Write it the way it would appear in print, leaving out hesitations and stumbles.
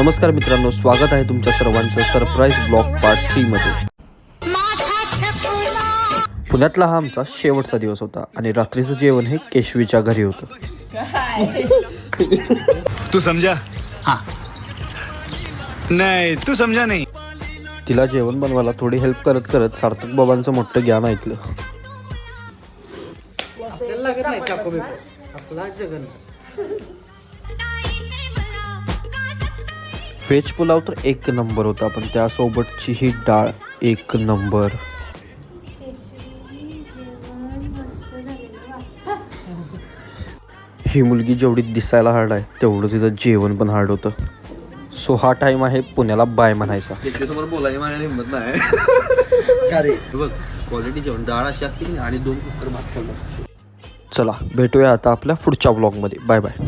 नमस्कार मित्रांनो, स्वागत आहे तुमच्या सर्वांचं सरप्राईज ब्लॉग पार्ट 3 मध्ये। पुण्यातला हा आमचा शेवटचा दिवस होता आणि रात्रीचं जेवण हे केशवीच्या घरी होतं। तू समझा? हाँ नाही तू समझा नाही। तिला जेवण बनवायला थोडी हेल्प करत करत सार्थक बाबांचं मोठं ज्ञान ऐकलं। व्हेज पुलाव तर एक नंबर होता, पण त्यासोबतची ही डाळ एक नंबर। ही मुलगी जेवढी दिसायला हार्ड आहे तेवढं तिचं जेवण पण हार्ड होतं। सो हा टाइम आहे पुण्याला बाय म्हणायचा। समोर बोलायची माझ्या हिंमत नाही। बघ क्वालिटी जेवण डाळ अशी असते आणि 2 कुकर भात खाल्ला। चला भेटूया आता आपल्या पुढच्या ब्लॉगमध्ये। Bye bye.